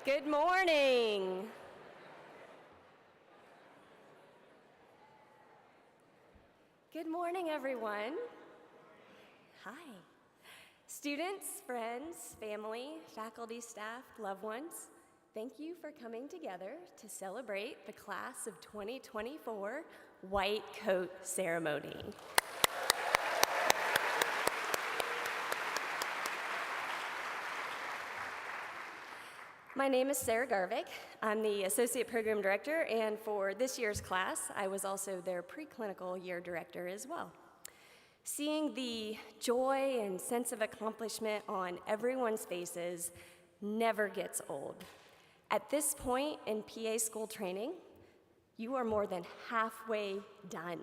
Good morning. Good morning, everyone. Hi. Students, friends, family, faculty, staff, loved ones, thank you for coming together to celebrate the Class of 2024 White Coat Ceremony. My name is Sarah Garvik. I'm the Associate Program Director, and for this year's class, I was also their preclinical year director as well. Seeing the joy and sense of accomplishment on everyone's faces never gets old. At this point in PA school training, you are more than halfway done.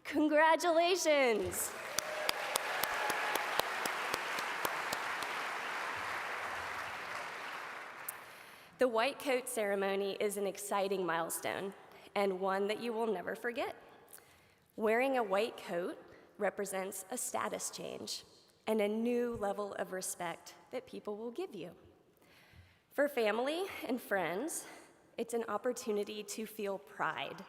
Congratulations! The White Coat Ceremony is an exciting milestone, and one that you will never forget. Wearing a white coat represents a status change and a new level of respect that people will give you. For family and friends, it's an opportunity to feel pride,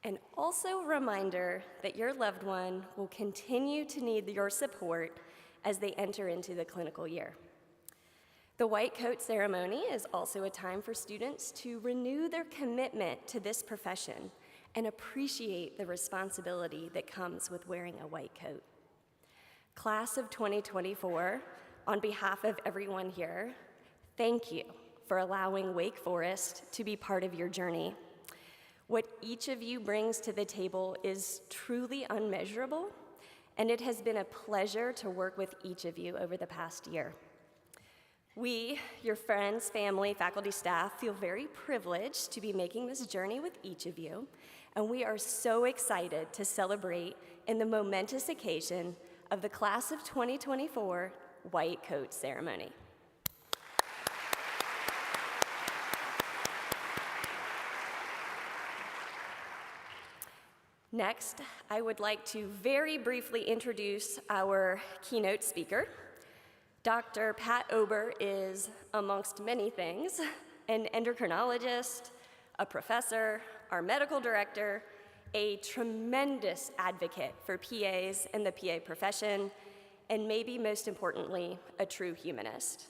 and also a reminder that your loved one will continue to need your support as they enter into the clinical year. The White Coat Ceremony is also a time for students to renew their commitment to this profession and appreciate the responsibility that comes with wearing a white coat. Class of 2024, on behalf of everyone here, thank you for allowing Wake Forest to be part of your journey. What each of you brings to the table is truly unmeasurable, and it has been a pleasure to work with each of you over the past year. We, your friends, family, faculty, staff, feel very privileged to be making this journey with each of you, and we are so excited to celebrate in the momentous occasion of the Class of 2024 White Coat Ceremony. Next, I would like to very briefly introduce our keynote speaker. Dr. Pat Ober is, amongst many things, an endocrinologist, a professor, our medical director, a tremendous advocate for PAs and the PA profession, and maybe most importantly, a true humanist.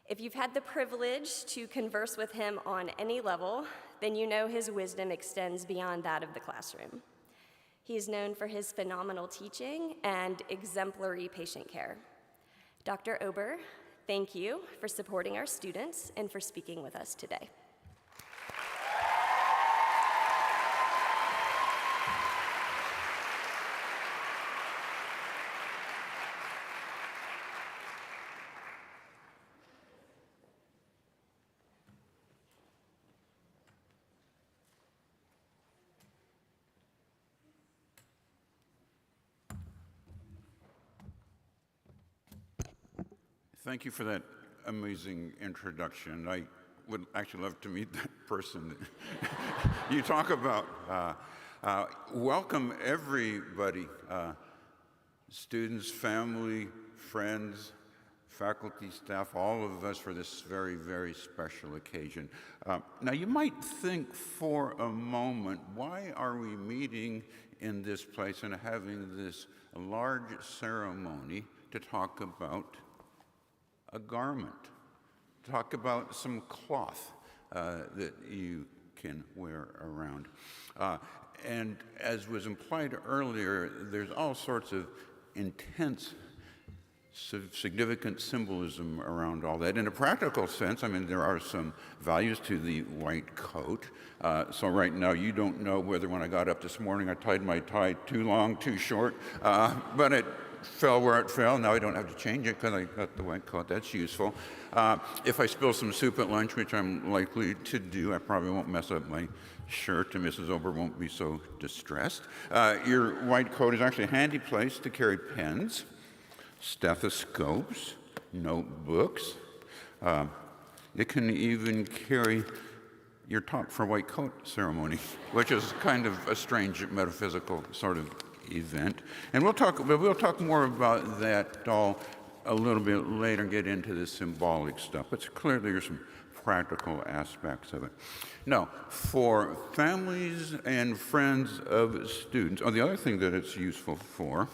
If you've had the privilege to converse with him on any level, then you know his wisdom extends beyond that of the classroom. He is known for his phenomenal teaching and exemplary patient care. Dr. Ober, thank you for supporting our students and for speaking with us today. Thank you for that amazing introduction. I would actually love to meet that person you talk about. Welcome everybody, students, family, friends, faculty, staff, all of us for this very, very special occasion. Now you might think for a moment, why are we meeting in this place and having this large ceremony to talk about a garment, talk about some cloth that you can wear around. And as was implied earlier, there's all sorts of intense, significant symbolism around all that. In a practical sense, I mean, there are some values to the white coat. So right now, you don't know whether when I got up this morning, I tied my tie too long, too short, but it fell where it fell. Now I don't have to change it because I got the white coat. That's useful. If I spill some soup at lunch, which I'm likely to do, I probably won't mess up my shirt, and Mrs. Ober won't be so distressed. Your white coat is actually a handy place to carry pens, stethoscopes, notebooks. It can even carry your top for white coat ceremony, which is kind of a strange metaphysical sort of event. And we'll talk more about that all a little bit later and get into the symbolic stuff. But clearly there's some practical aspects of it. Now, for families and friends of students, the other thing that it's useful for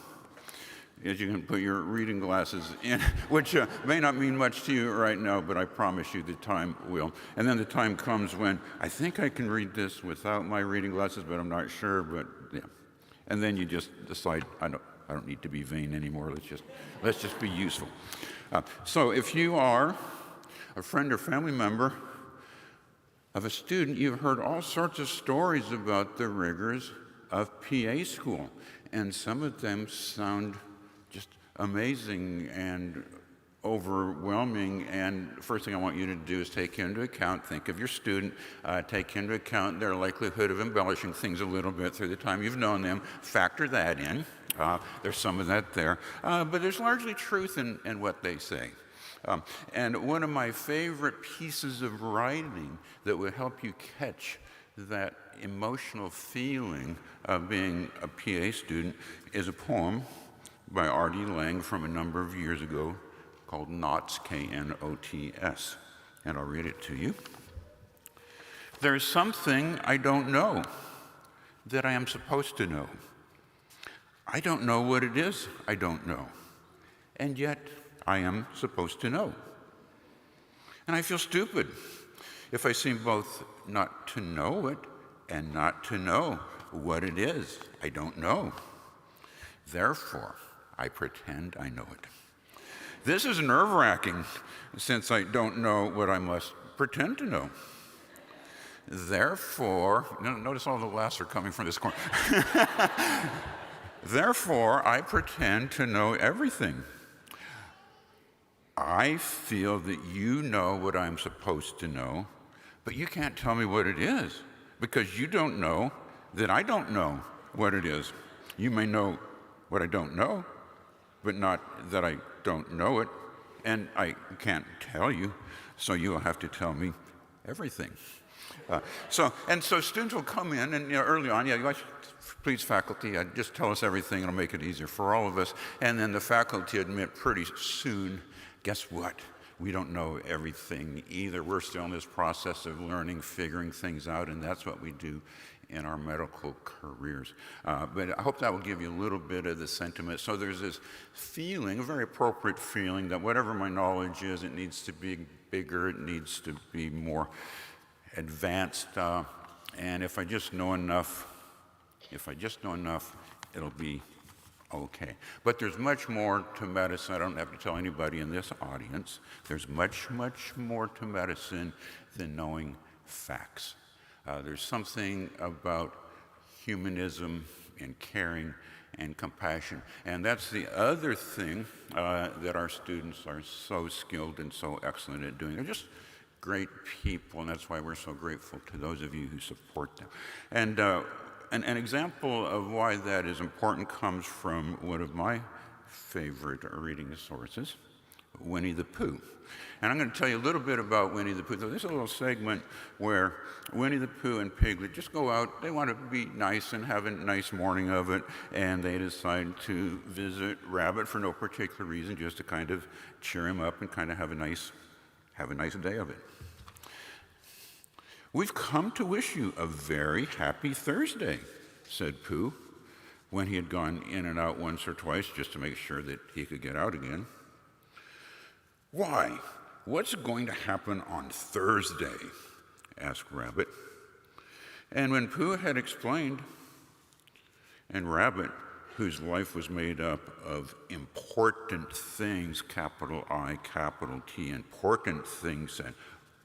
is you can put your reading glasses in, which may not mean much to you right now, but I promise you the time will. And then the time comes when I think I can read this without my reading glasses, but I'm not sure, but yeah. And then you just decide, I don't need to be vain anymore, let's just be useful. So if you are a friend or family member of a student, you've heard all sorts of stories about the rigors of PA school, and some of them sound just amazing and overwhelming. And first thing I want you to do is take into account, think of your student, take into account their likelihood of embellishing things a little bit through the time you've known them, factor that in. There's some of that there, but there's largely truth in what they say. And one of my favorite pieces of writing that would help you catch that emotional feeling of being a PA student is a poem by R.D. Laing from a number of years ago called Knots, K-N-O-T-S. And I'll read it to you. There's something I don't know that I am supposed to know. I don't know what it is I don't know. And yet I am supposed to know. And I feel stupid if I seem both not to know it and not to know what it is I don't know. Therefore, I pretend I know it. This is nerve-wracking since I don't know what I must pretend to know. Therefore, notice all the laughs are coming from this corner. Therefore, I pretend to know everything. I feel that you know what I'm supposed to know, but you can't tell me what it is because you don't know that I don't know what it is. You may know what I don't know, but not that I don't know it, and I can't tell you, so you'll have to tell me everything. So students will come in, and early on, please, faculty, just tell us everything. It'll make it easier for all of us. And then the faculty admit pretty soon, guess what? We don't know everything either. We're still in this process of learning, figuring things out, and that's what we do in our medical careers. But I hope that will give you a little bit of the sentiment. So there's this feeling, a very appropriate feeling, that whatever my knowledge is, it needs to be bigger, it needs to be more advanced, and if I just know enough, it'll be okay. But there's much more to medicine. I don't have to tell anybody in this audience. There's much, much more to medicine than knowing facts. There's something about humanism and caring and compassion. And that's the other thing that our students are so skilled and so excellent at doing. They're just great people, and that's why we're so grateful to those of you who support them. And an example of why that is important comes from one of my favorite reading sources, Winnie the Pooh. And I'm going to tell you a little bit about Winnie the Pooh. There's a little segment where Winnie the Pooh and Piglet just go out. They want to be nice and have a nice morning of it, and they decide to visit Rabbit for no particular reason, just to kind of cheer him up and kind of have a nice day of it. "We've come to wish you a very happy Thursday," said Pooh, when he had gone in and out once or twice just to make sure that he could get out again. "Why, what's going to happen on Thursday?" asked Rabbit. And when Pooh had explained, and Rabbit, whose life was made up of important things, capital I, capital T, important things, said,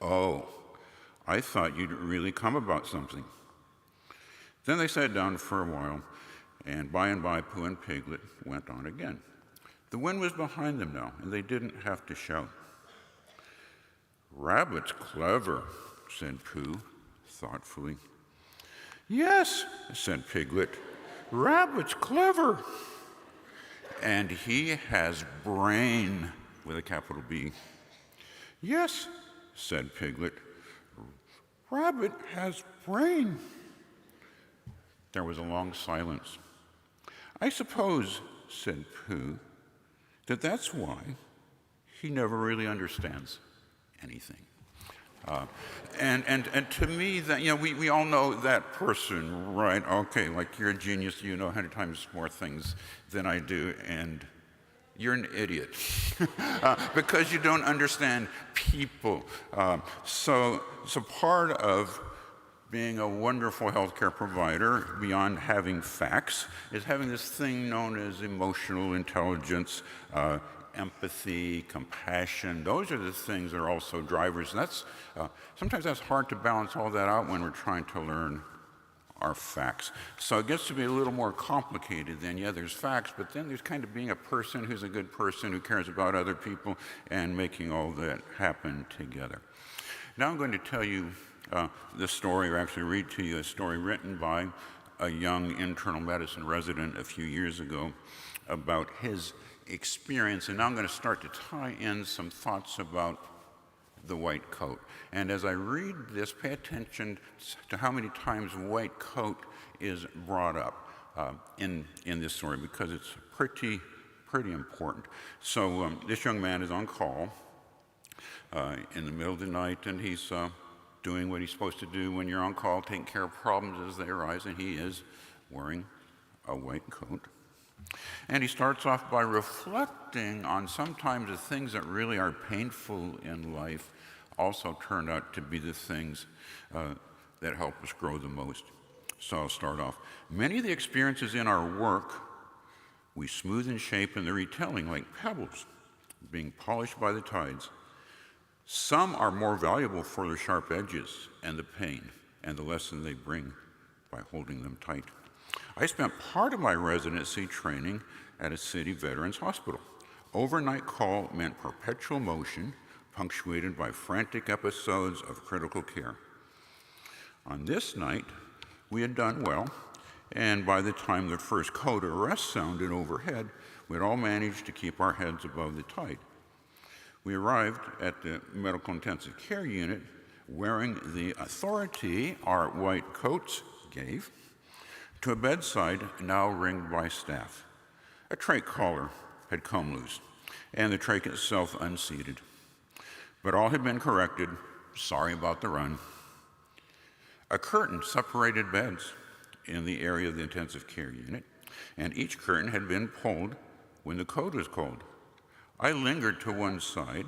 "Oh, I thought you'd really come about something." Then they sat down for a while, and by Pooh and Piglet went on again. The wind was behind them now, and they didn't have to shout. "Rabbit's clever," said Pooh thoughtfully. "Yes," said Piglet, "Rabbit's clever. And he has brain," with a capital B. "Yes," said Piglet, "Rabbit has brain." There was a long silence. "I suppose," said Pooh, "that's why he never really understands anything." And to me, that, we all know that person, right? Okay, like you're a genius, you know 100 times more things than I do, and you're an idiot because you don't understand people. So part of being a wonderful healthcare provider, beyond having facts, is having this thing known as emotional intelligence, empathy, compassion. Those are the things that are also drivers. And sometimes that's hard to balance all that out when we're trying to learn our facts. So it gets to be a little more complicated than, there's facts, but then there's kind of being a person who's a good person who cares about other people and making all that happen together. Now I'm going to tell you this story, or actually read to you a story written by a young internal medicine resident a few years ago about his experience. And now I'm going to start to tie in some thoughts about the white coat. And as I read this, pay attention to how many times white coat is brought up in this story, because it's pretty important. So this young man is on call in the middle of the night, and he's doing what he's supposed to do when you're on call, taking care of problems as they arise, and he is wearing a white coat. And he starts off by reflecting on sometimes the things that really are painful in life also turn out to be the things that help us grow the most. So I'll start off. Many of the experiences in our work, we smooth and shape in the retelling like pebbles being polished by the tides. Some are more valuable for their sharp edges and the pain and the lesson they bring by holding them tight. I spent part of my residency training at a city veterans hospital. Overnight call meant perpetual motion, punctuated by frantic episodes of critical care. On this night, we had done well, and by the time the first code arrest sounded overhead, we had all managed to keep our heads above the tide. We arrived at the medical intensive care unit wearing the authority our white coats gave to a bedside now ringed by staff. A trach collar had come loose, and the trach itself unseated. But all had been corrected. Sorry about the run. A curtain separated beds in the area of the intensive care unit, and each curtain had been pulled when the code was called. I lingered to one side,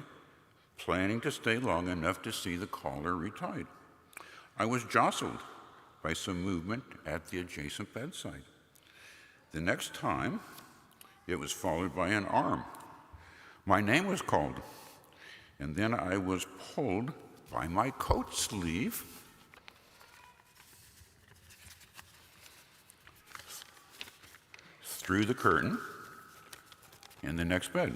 planning to stay long enough to see the caller retied. I was jostled by some movement at the adjacent bedside. The next time, it was followed by an arm. My name was called, and then I was pulled by my coat sleeve through the curtain in the next bed.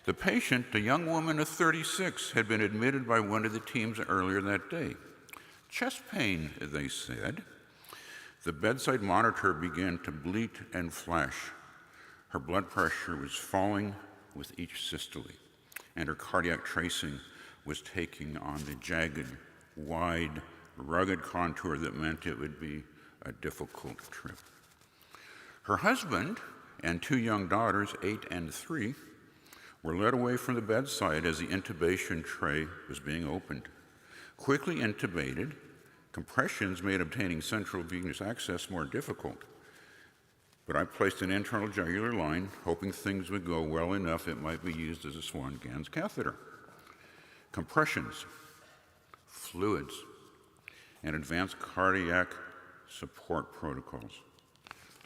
The patient, a young woman of 36, had been admitted by one of the teams earlier that day. Chest pain, they said. The bedside monitor began to bleat and flash. Her blood pressure was falling with each systole, and her cardiac tracing was taking on the jagged, wide, rugged contour that meant it would be a difficult trip. Her husband and two young daughters, 8 and 3, were led away from the bedside as the intubation tray was being opened. Quickly intubated, compressions made obtaining central venous access more difficult. But I placed an internal jugular line, hoping things would go well enough it might be used as a Swan-Ganz catheter. Compressions, fluids, and advanced cardiac support protocols.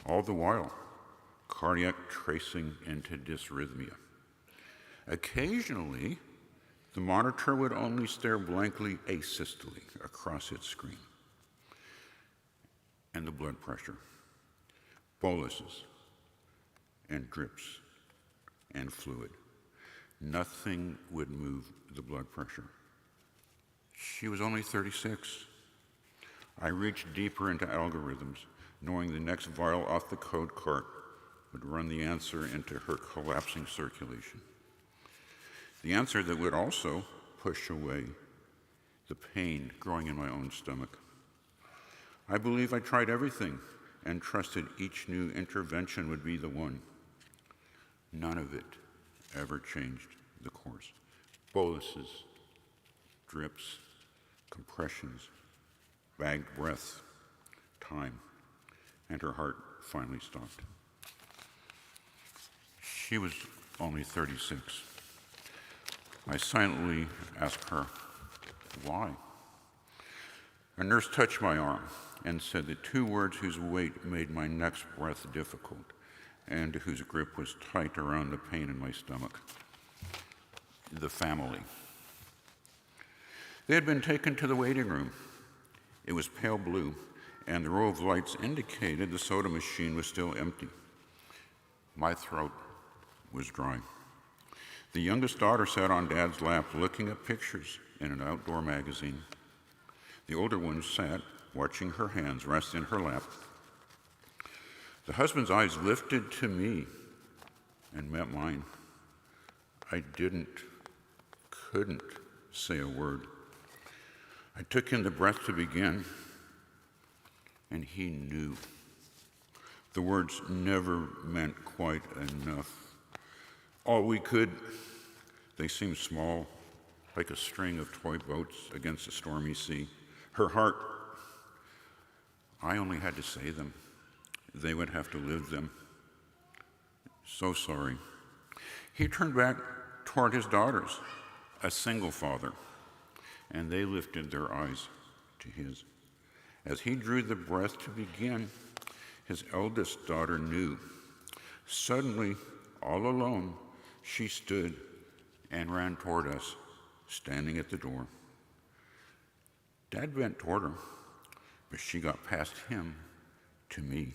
All the while, cardiac tracing into dysrhythmia. Occasionally, the monitor would only stare blankly asystole across its screen. And the blood pressure, boluses, and drips, and fluid. Nothing would move the blood pressure. She was only 36. I reached deeper into algorithms, knowing the next vial off the code cart would run the answer into her collapsing circulation. The answer that would also push away the pain growing in my own stomach. I believe I tried everything and trusted each new intervention would be the one. None of it ever changed the course. Boluses, drips, compressions, bagged breaths, time, and her heart finally stopped. She was only 36. I silently asked her, why? A nurse touched my arm and said the two words whose weight made my next breath difficult and whose grip was tight around the pain in my stomach. The family. They had been taken to the waiting room. It was pale blue, and the row of lights indicated the soda machine was still empty. My throat was dry. The youngest daughter sat on Dad's lap looking at pictures in an outdoor magazine. The older one sat, watching her hands rest in her lap. The husband's eyes lifted to me and met mine. I couldn't say a word. I took in the breath to begin, and he knew. The words never meant quite enough. All we could, they seemed small, like a string of toy boats against a stormy sea. Her heart, I only had to say them. They would have to live them. So sorry. He turned back toward his daughters, a single father, and they lifted their eyes to his. As he drew the breath to begin, his eldest daughter knew. Suddenly, all alone, she stood and ran toward us, standing at the door. Dad bent toward her, but she got past him to me.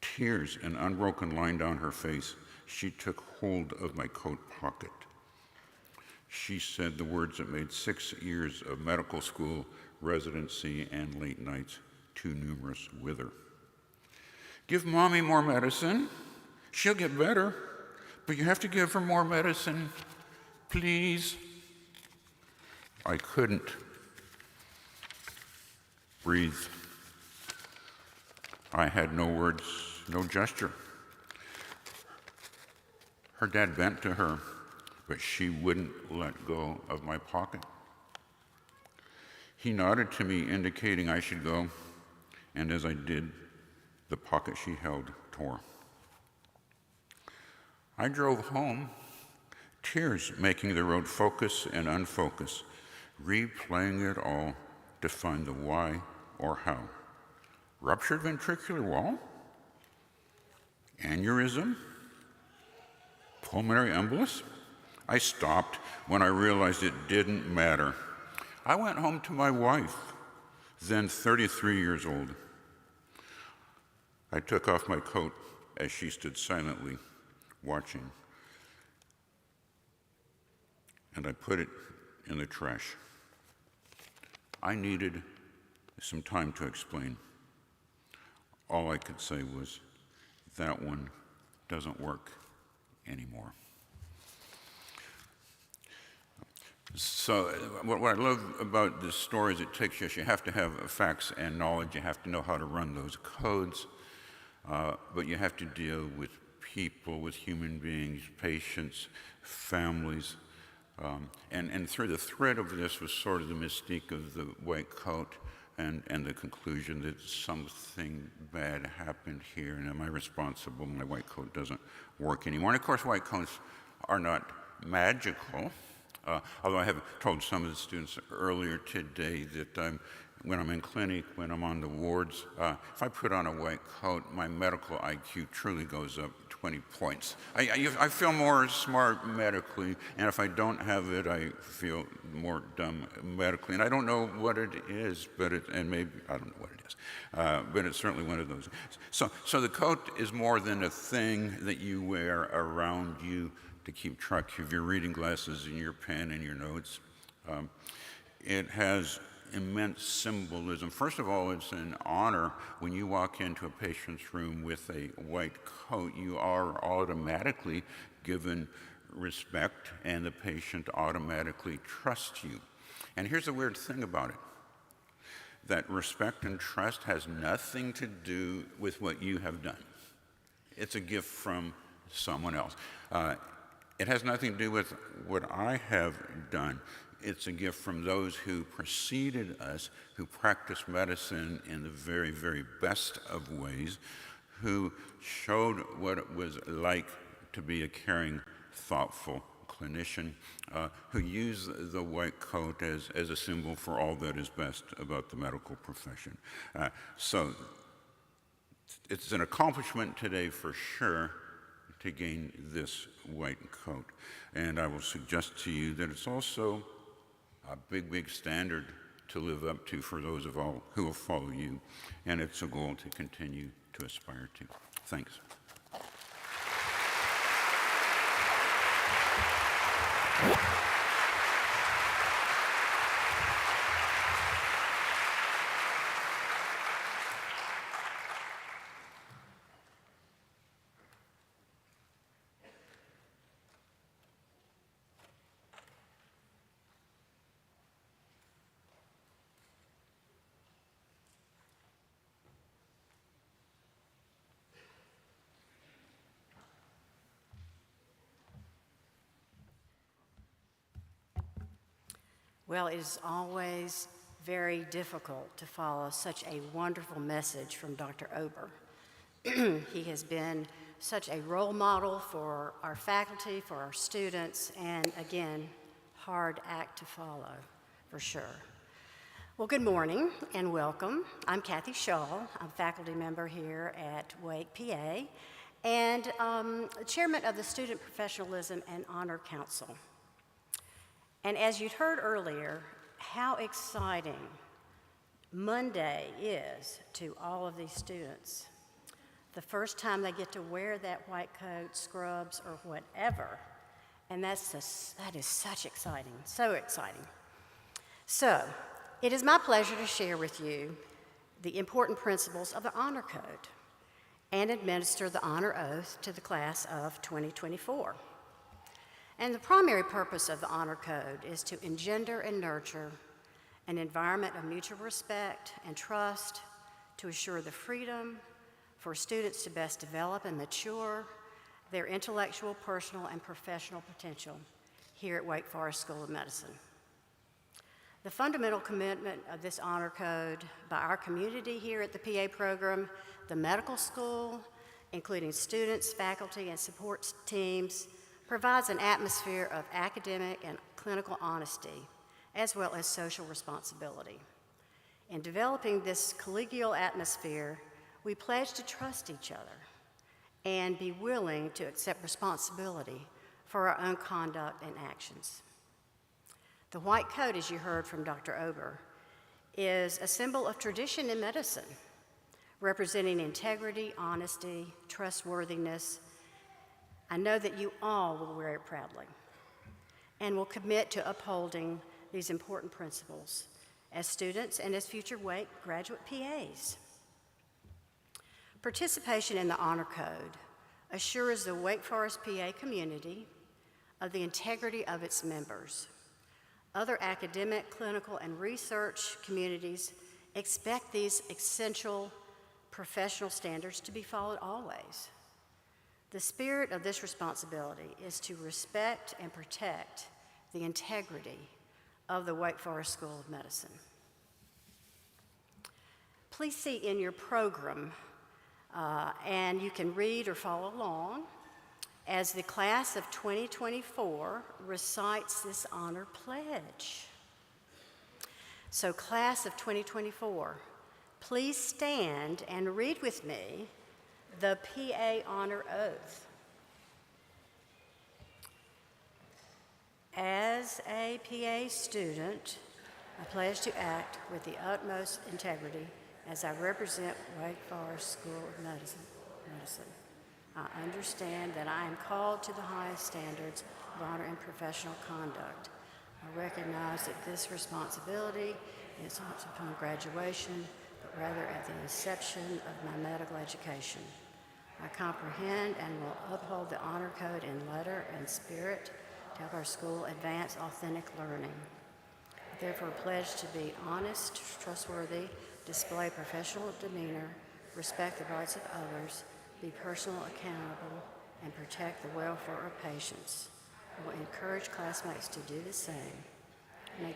Tears an unbroken line down her face. She took hold of my coat pocket. She said the words that made 6 years of medical school, residency, and late nights too numerous with her. Give Mommy more medicine. She'll get better, but you have to give her more medicine, please. I couldn't breathe. I had no words, no gesture. Her dad bent to her, but she wouldn't let go of my pocket. He nodded to me, indicating I should go, and as I did, the pocket she held tore. I drove home, tears making the road focus and unfocus, replaying it all to find the why or how. Ruptured ventricular wall? Aneurysm? Pulmonary embolus? I stopped when I realized it didn't matter. I went home to my wife, then 33 years old. I took off my coat as she stood silently watching, and I put it in the trash. I needed some time to explain. All I could say was, that one doesn't work anymore. So what I love about this story is it takes you have to have facts and knowledge, you have to know how to run those codes, but you have to deal with people, with human beings, patients, families, and through the thread of this was sort of the mystique of the white coat and the conclusion that something bad happened here, and am I responsible? My white coat doesn't work anymore. And of course, white coats are not magical. Although I have told some of the students earlier today that when I'm in clinic, when I'm on the wards, if I put on a white coat, my medical IQ truly goes up 20 points. I feel more smart medically, and if I don't have it, I feel more dumb medically. And I don't know what it is, and maybe, I don't know what it is, but it's certainly one of those. So the coat is more than a thing that you wear around you to keep track of your reading glasses and your pen and your notes. It has immense symbolism. First of all, it's an honor when you walk into a patient's room with a white coat. You are automatically given respect, and the patient automatically trusts you. And here's the weird thing about it, that respect and trust has nothing to do with what you have done. It's a gift from someone else. It has nothing to do with what I have done. it's a gift from those who preceded us, who practiced medicine in the very, very best of ways, who showed what it was like to be a caring, thoughtful clinician, who used the white coat as a symbol for all that is best about the medical profession. So it's an accomplishment today for sure to gain this white coat. And I will suggest to you that it's also a big, big standard to live up to for those of all who will follow you. And it's a goal to continue to aspire to. Thanks. Well, it is always very difficult to follow such a wonderful message from Dr. Ober. He has been such a role model for our faculty, for our students, and again, hard act to follow, for sure. Well, good morning and welcome. I'm Kathy Shaw. I'm a faculty member here at Wake, PA, and chairman of the Student Professionalism and Honor Council. And as you'd heard earlier, how exciting Monday is to all of these students. The first time they get to wear that white coat, scrubs, or whatever, and that is such exciting, so exciting. So, it is my pleasure to share with you the important principles of the Honor Code and administer the honor oath to the class of 2024. And the primary purpose of the Honor Code is to engender and nurture an environment of mutual respect and trust to assure the freedom for students to best develop and mature their intellectual, personal, and professional potential here at Wake Forest School of Medicine. The fundamental commitment of this Honor Code by our community here at the PA program, the medical school, including students, faculty, and support teams, provides an atmosphere of academic and clinical honesty, as well as social responsibility. In developing this collegial atmosphere, we pledge to trust each other and be willing to accept responsibility for our own conduct and actions. The white coat, as you heard from Dr. Ober, is a symbol of tradition in medicine, representing integrity, honesty, trustworthiness. I know that you all will wear it proudly and will commit to upholding these important principles as students and as future Wake graduate PAs. Participation in the Honor Code assures the Wake Forest PA community of the integrity of its members. Other academic, clinical, and research communities expect these essential professional standards to be followed always. The spirit of this responsibility is to respect and protect the integrity of the Wake Forest School of Medicine. Please see in your program, and you can read or follow along, as the class of 2024 recites this honor pledge. So, class of 2024, please stand and read with me the PA Honor Oath. As a PA student, I pledge to act with the utmost integrity as I represent Wake Forest School of Medicine. I understand that I am called to the highest standards of honor and professional conduct. I recognize that this responsibility is not upon graduation, but rather at the inception of my medical education. I comprehend and will uphold the Honor Code in letter and spirit to help our school advance authentic learning. I therefore pledge to be honest, trustworthy, display professional demeanor, respect the rights of others, be personally accountable, and protect the welfare of patients. I will encourage classmates to do the same.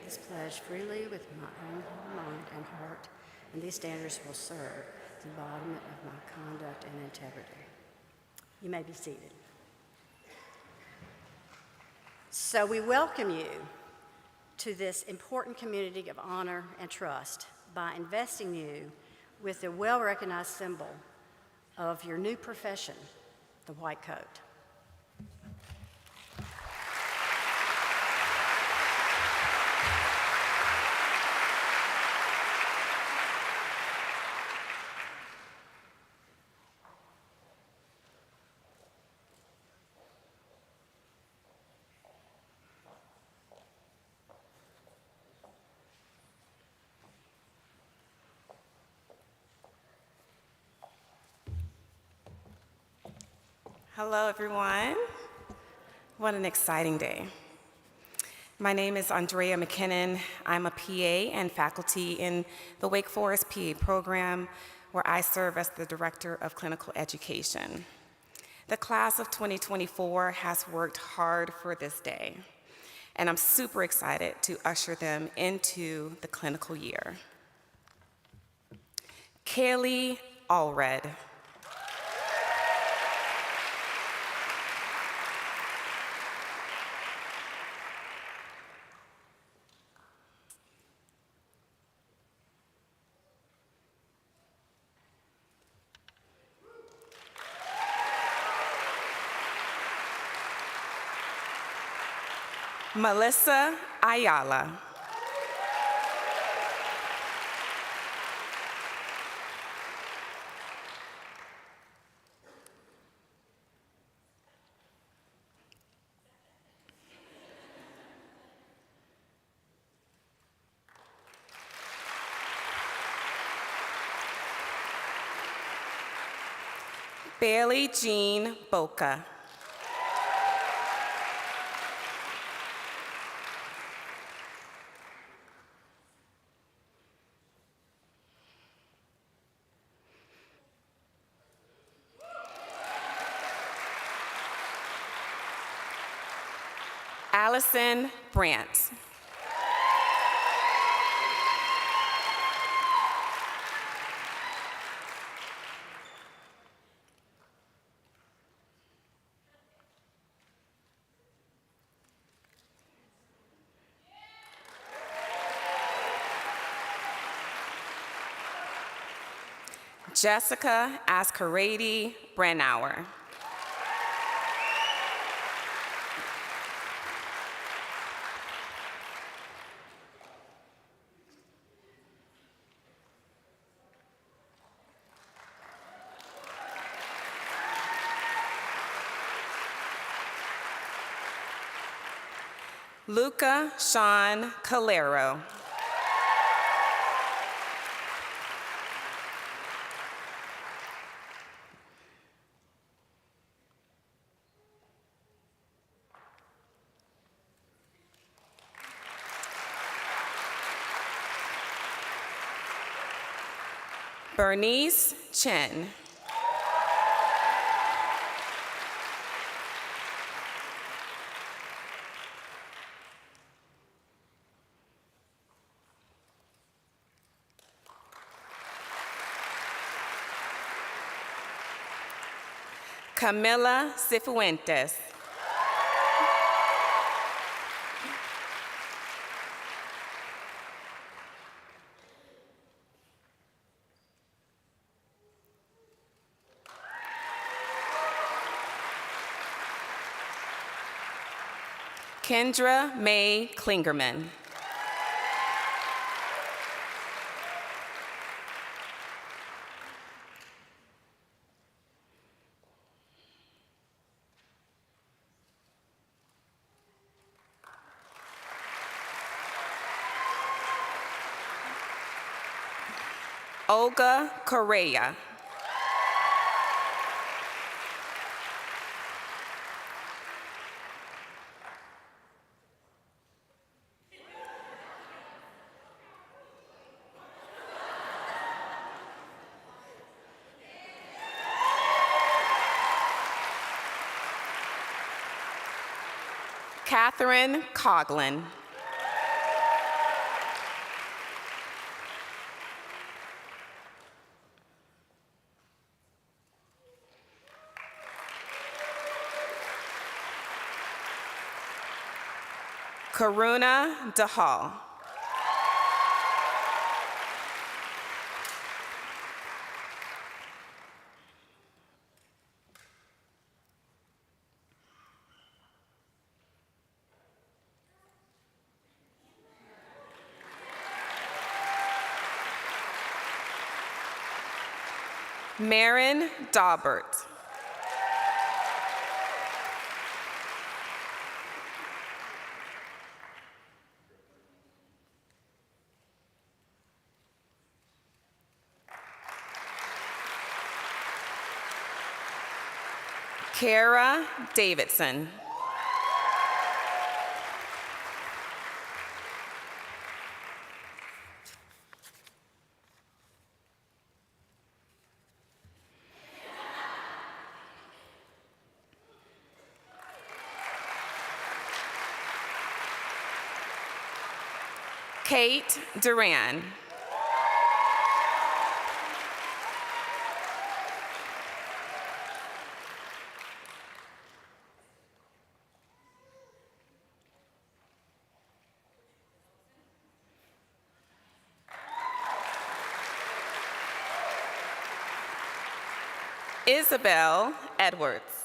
this pledge freely with my own mind and heart, and these standards will serve the embodiment of my conduct and integrity. You may be seated. So we welcome you to this important community of honor and trust by investing you with the well-recognized symbol of your new profession, the white coat. Hello, everyone. What an exciting day. My name is Andrea McKinnon. I'm a PA and faculty in the Wake Forest PA program, where I serve as the Director of Clinical Education. The class of 2024 has worked hard for this day, and I'm super excited to usher them into the clinical year. Kaylee Allred. Melissa Ayala. Bailey Jean Boca. Allison Brandt. Jessica Ascarady Brennauer. Luca Sean Calero. Bernice Chen. Camila Cifuentes. Kendra May Klingerman. Olga Correa. Catherine Coughlin. Karuna Dahal. Marin Daubert. Kara Davidson. Kate Duran. Isabel Edwards.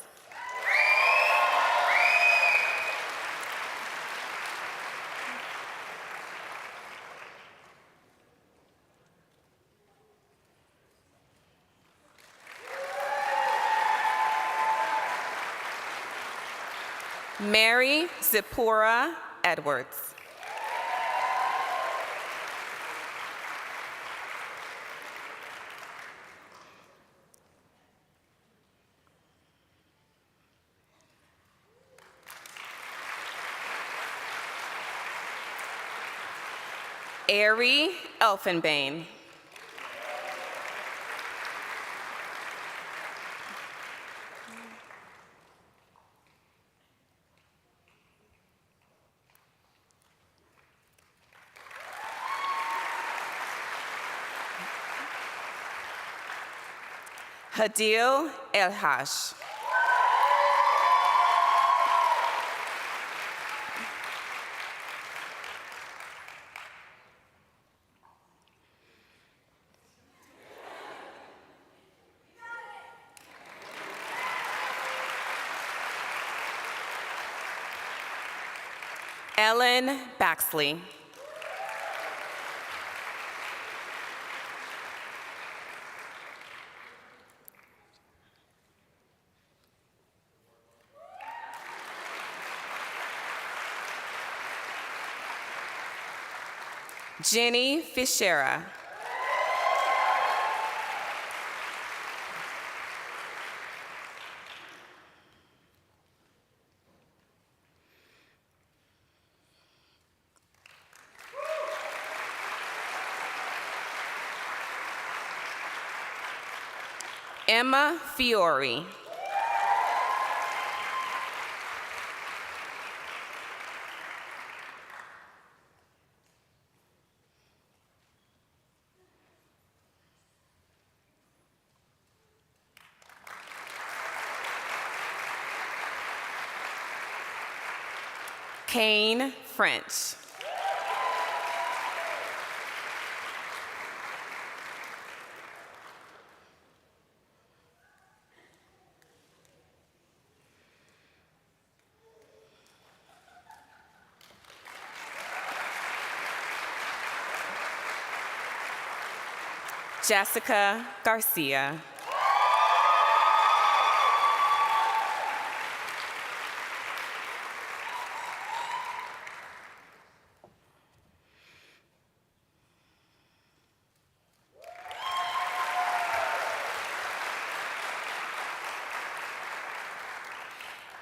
Mary Zipporah Edwards. Ari Elfenbein. Hadil Elhash. Ellen Baxley. Jenny Fischera. Emma Fiore. Kane French. Jessica Garcia.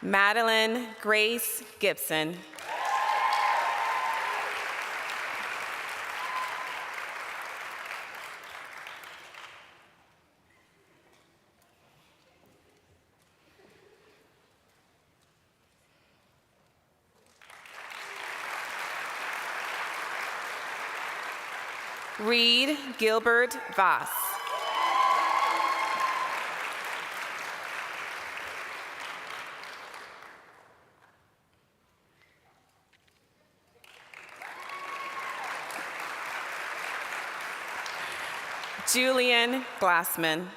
Madeline Grace Gibson. Reed Gilbert Voss. Julian Glassman.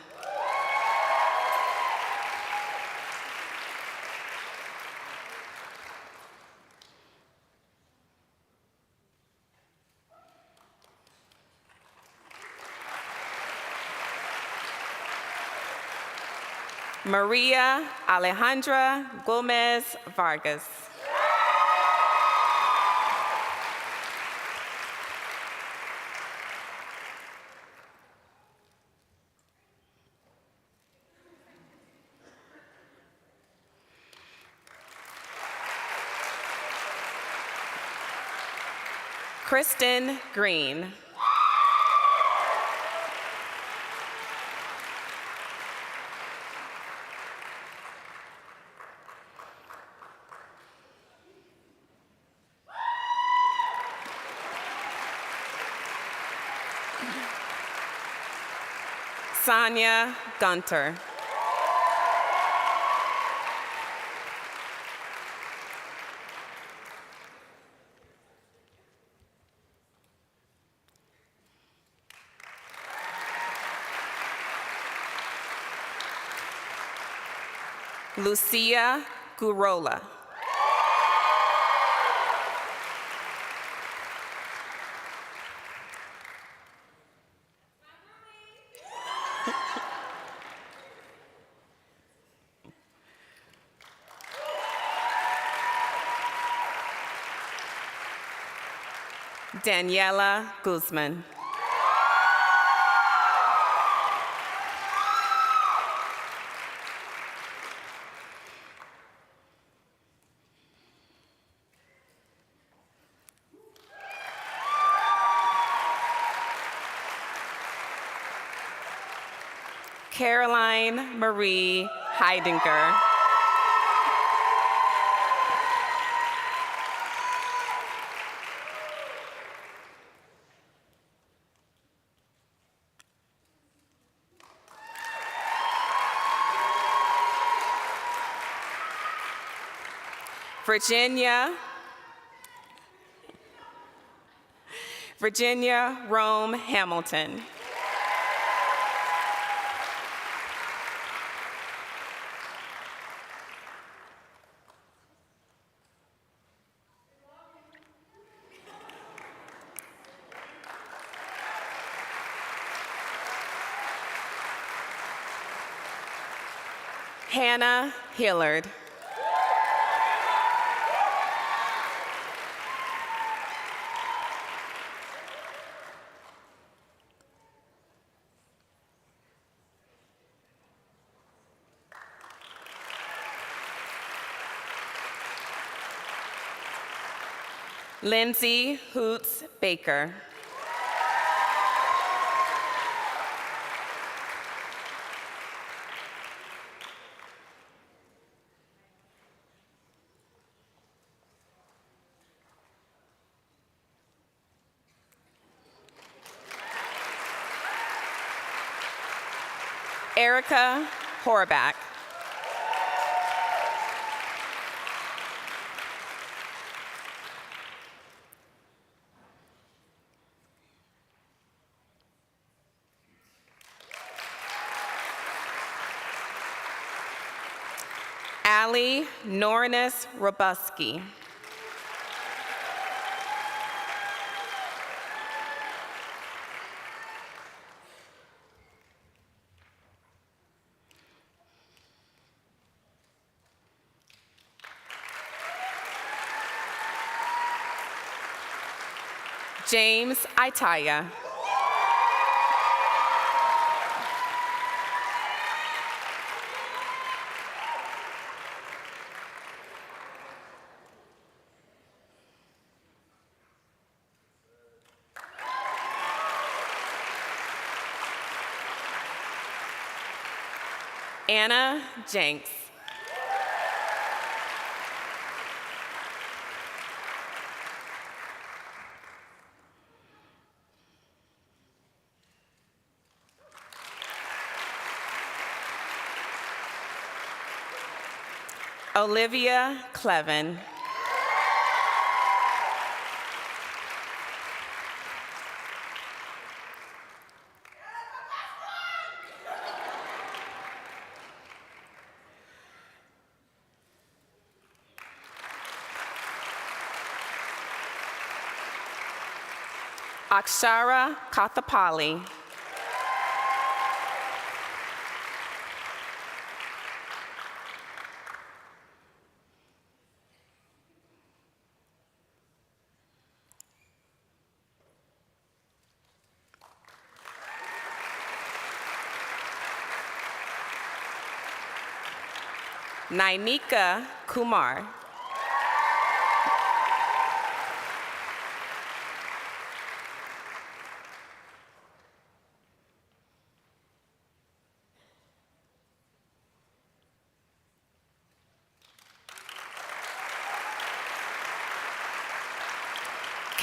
Maria Alejandra Gomez Vargas. Kristen Green. Sonia Gunter. Lucia Gurola. Daniela Guzman. Caroline Marie Heidinger. Virginia Rome Hamilton. Hannah Hillard. Lindsay Hoots Baker. Erica Horback. Allie Nornis Robuski. James Itaya. Anna Jenks. Olivia Clevin. Akshara Kathapali. Nainika Kumar.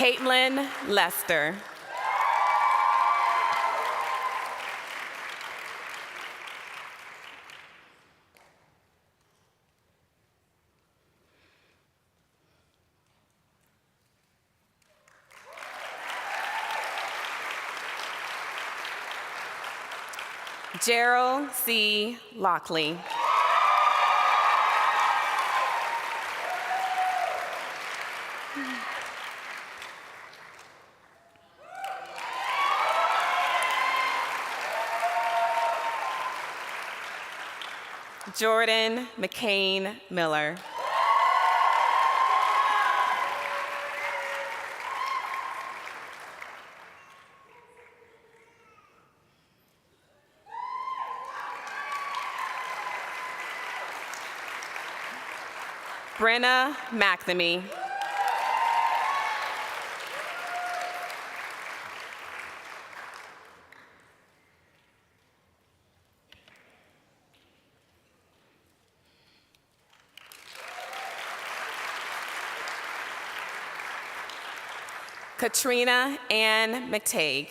Caitlin Lester. Gerald C. Lockley. Jordan McCain Miller. Brenna McNamee. Katrina Ann McTague.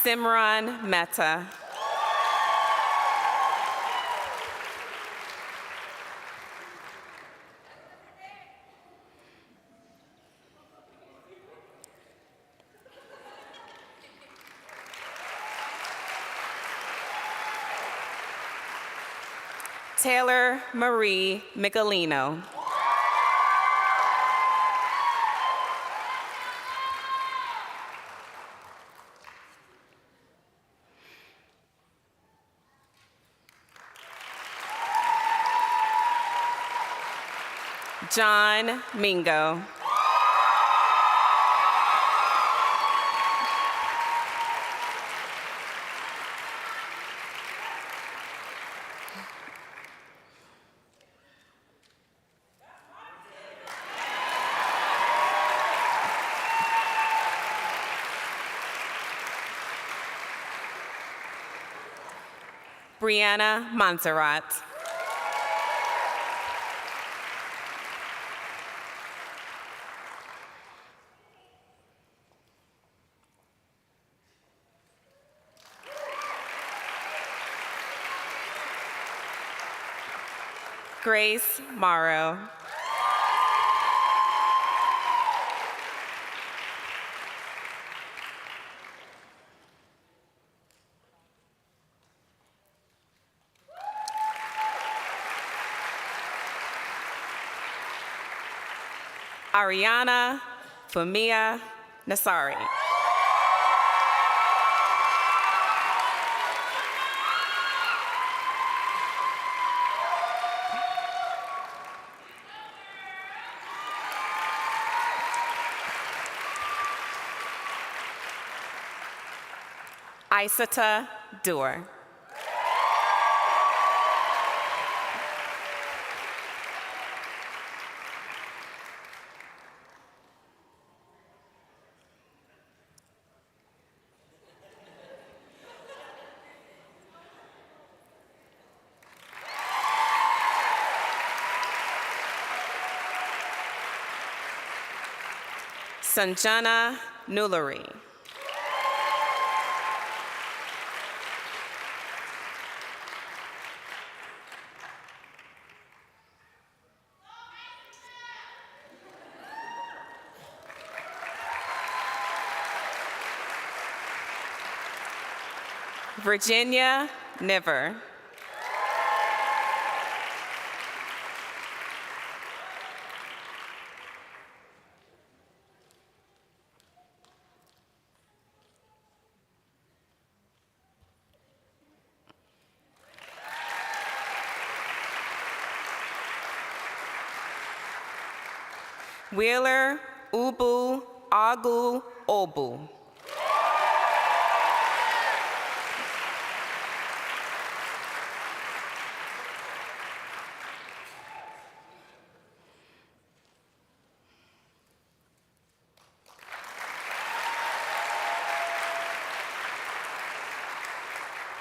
Simran Mehta. Taylor Marie Michelino. John Mingo. Brianna Montserrat. Grace Morrow. Ariana Famia Nasari. Isata Dewar. Sanjana Nulari. Virginia Niver. Wheeler Ubu Agu Obu.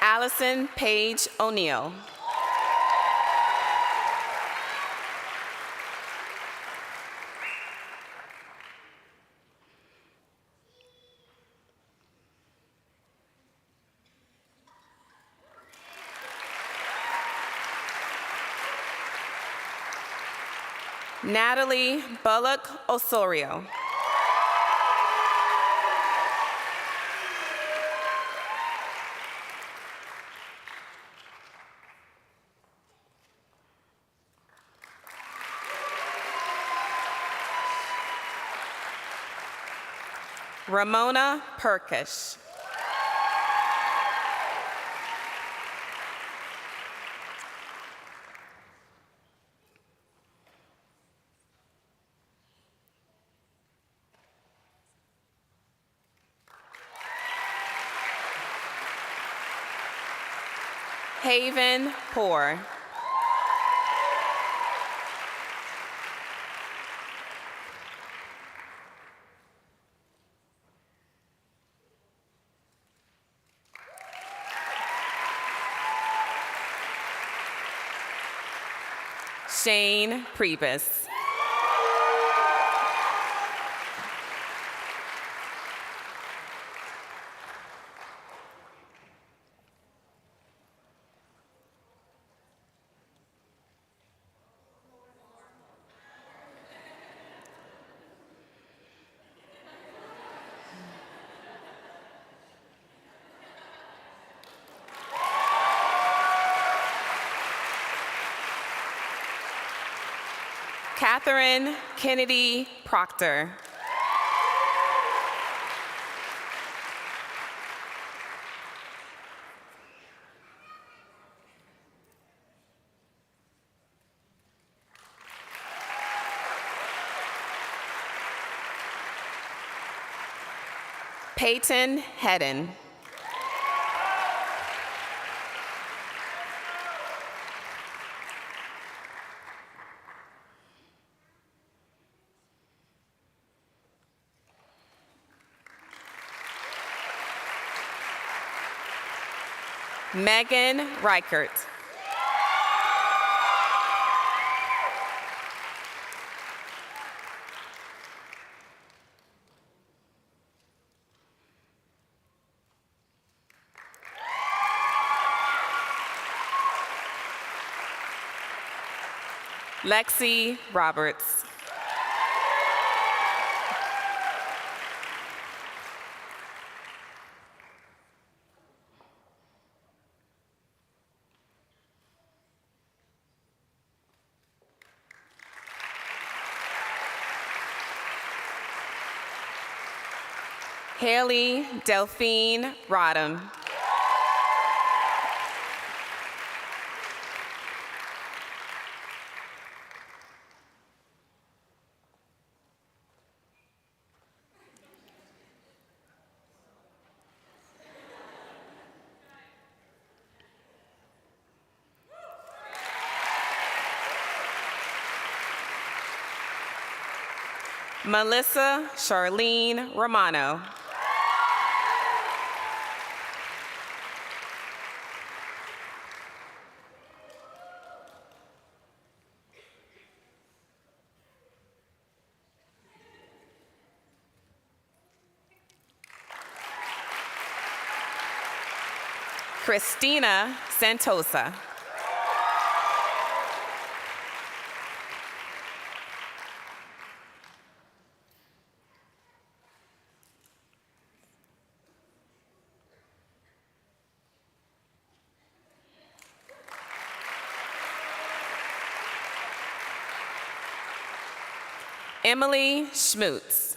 Allison Page O'Neill. Natalie Bullock Osorio. Ramona Perkish. Haven Poor. Shane Priebus. Catherine Kennedy Proctor. Peyton Hedden. Megan Reichert. Lexi Roberts. Haley Delphine Rodham. Melissa Charlene Romano. Christina Santosa. Emily Schmutz.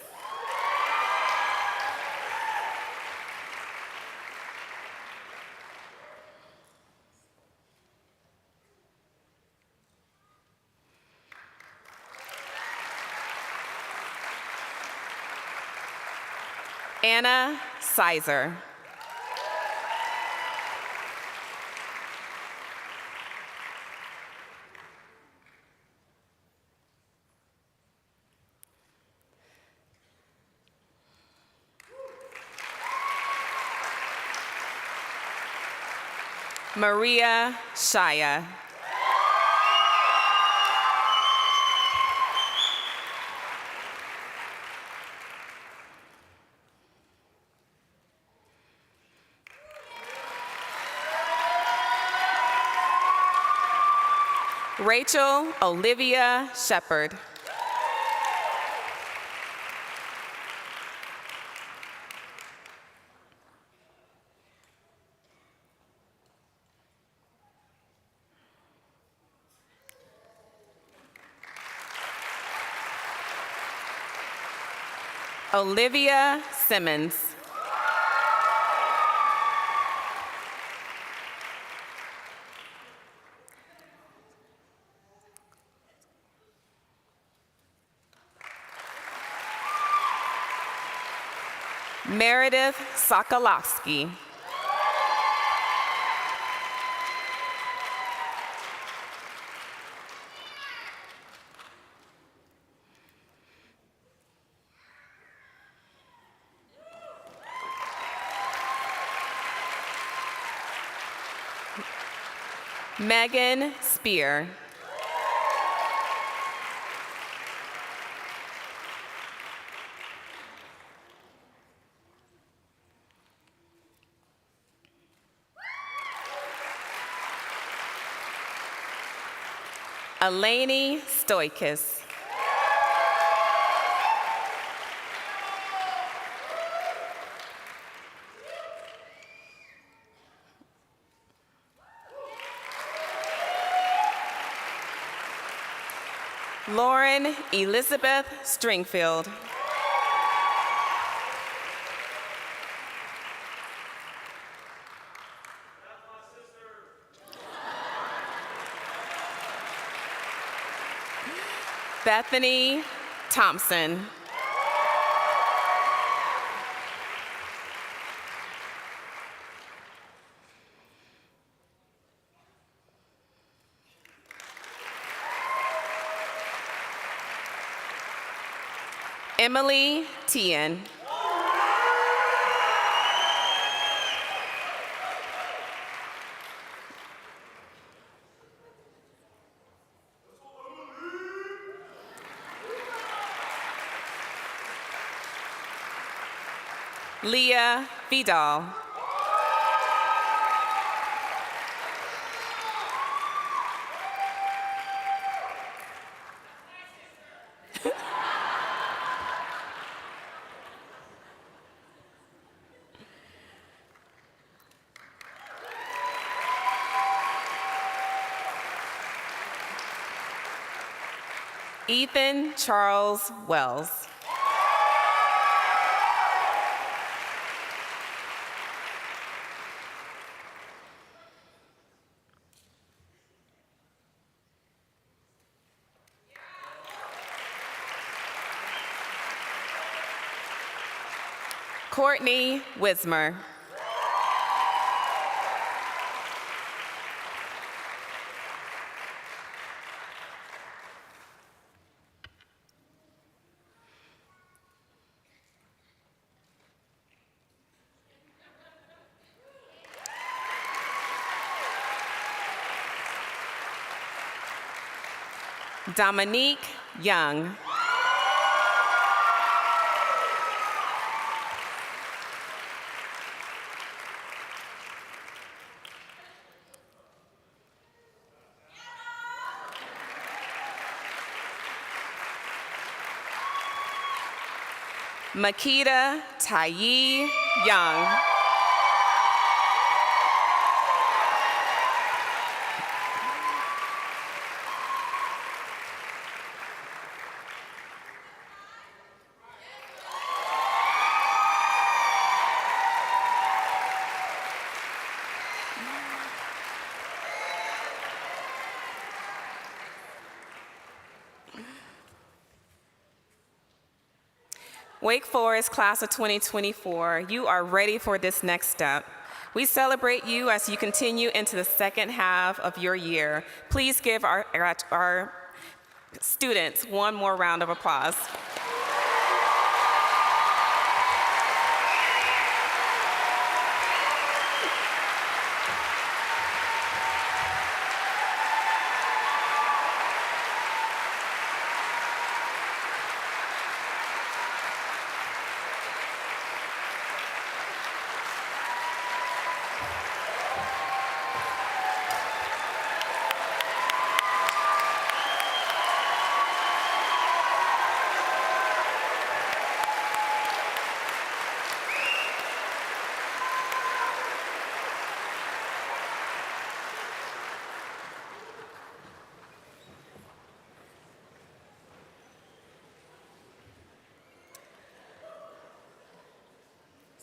Anna Sizer. Maria Shaya. Rachel Olivia Shepard. Olivia Simmons. Meredith Sokolowski. Megan Spear. Eleni Stoikis. Lauren Elizabeth Stringfield. Bethany Thompson. Emily Tien. Leah Vidal. Ethan Charles Wells. Courtney Wismer. Dominique Young. Makita Taiyi Young. Wake Forest class of 2024, you are ready for this next step. We celebrate you as you continue into the second half of your year. Please give our students one more round of applause.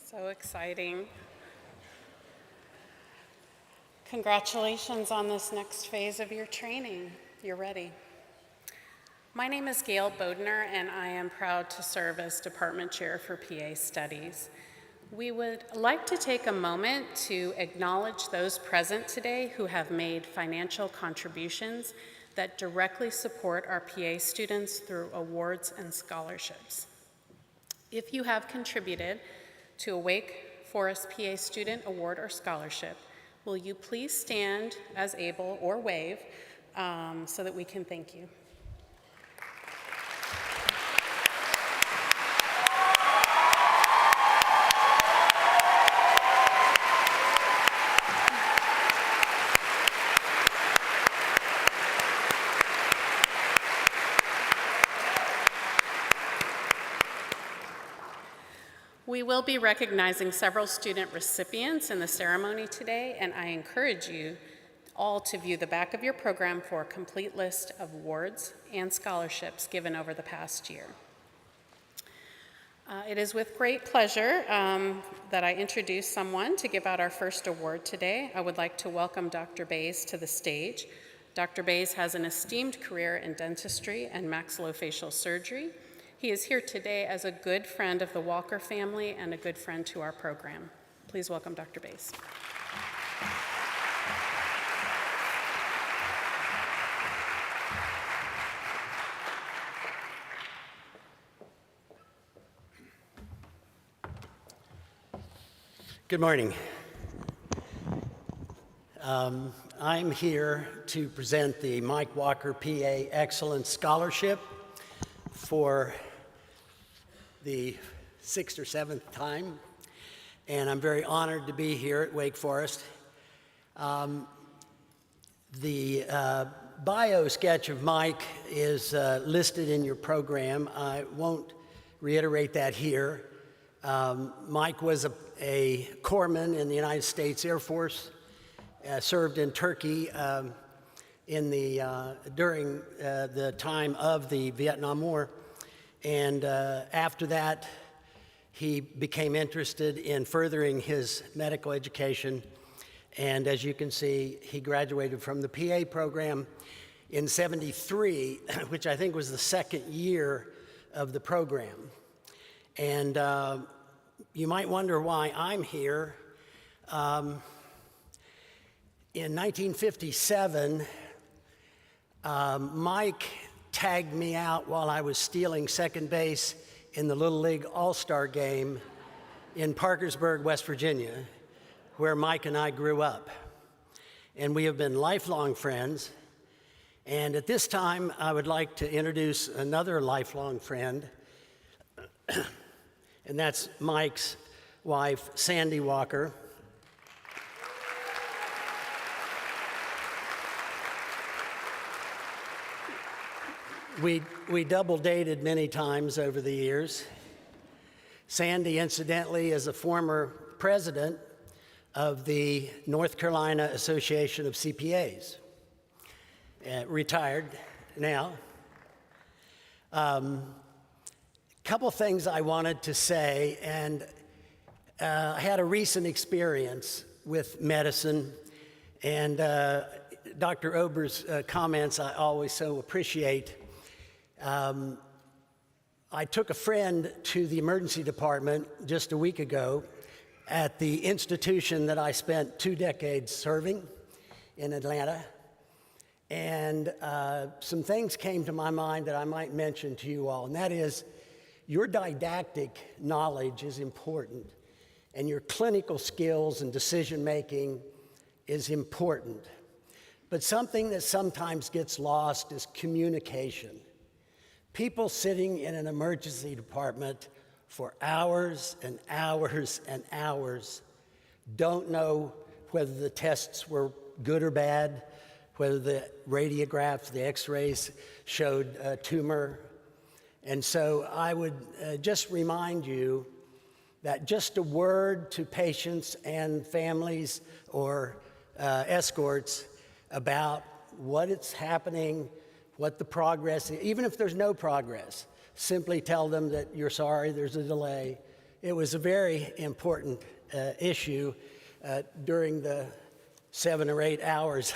So exciting. Congratulations on this next phase of your training. You're ready. My name is Gail Bodner, and I am proud to serve as Department Chair for PA Studies. We would like to take a moment to acknowledge those present today who have made financial contributions that directly support our PA students through awards and scholarships. If you have contributed to a Wake Forest PA Student Award or Scholarship, will you please stand as able or wave so that we can thank you. We will be recognizing several student recipients in the ceremony today, and I encourage you all to view the back of your program for a complete list of awards and scholarships given over the past year. It is with great pleasure that I introduce someone to give out our first award today. I would like to welcome Dr. Bays to the stage. Dr. Bays has an esteemed career in dentistry and maxillofacial surgery. He is here today as a good friend of the Walker family and a good friend to our program. Please welcome Dr. Bays. Good morning. I'm here to present the Mike Walker PA Excellence Scholarship for the 6th or 7th time, and I'm very honored to be here at Wake Forest. The bio sketch of Mike is listed in your program. I won't reiterate that here. Mike was a corpsman in the United States Air Force, served in Turkey during the time of the Vietnam War. And after that, he became interested in furthering his medical education. And as you can see, he graduated from the PA program in '73, which I think was the second year of the program. And you might wonder why I'm here. In 1957, Mike tagged me out while I was stealing second base in the Little League All-Star game in Parkersburg, West Virginia, where Mike and I grew up. And we have been lifelong friends. And at this time, I would like to introduce another lifelong friend, and that's Mike's wife, Sandy Walker. We double dated many times over the years. Sandy, incidentally, is a former president of the North Carolina Association of CPAs, retired now. Couple things I wanted to say, and I had a recent experience with medicine, and Dr. Ober's comments I always so appreciate. I took a friend to the emergency department just a week ago at the institution that I spent 2 decades serving in Atlanta. And some things came to my mind that I might mention to you all, and that is your didactic knowledge is important, and your clinical skills and decision-making is important. But something that sometimes gets lost is communication. People sitting in an emergency department for hours and hours and hours don't know whether the tests were good or bad, whether the radiographs, the x-rays showed a tumor. And so I would just remind you that just a word to patients and families or escorts about what is happening, what the progress is, even if there's no progress, simply tell them that you're sorry, there's a delay. It was a very important issue during the 7 or 8 hours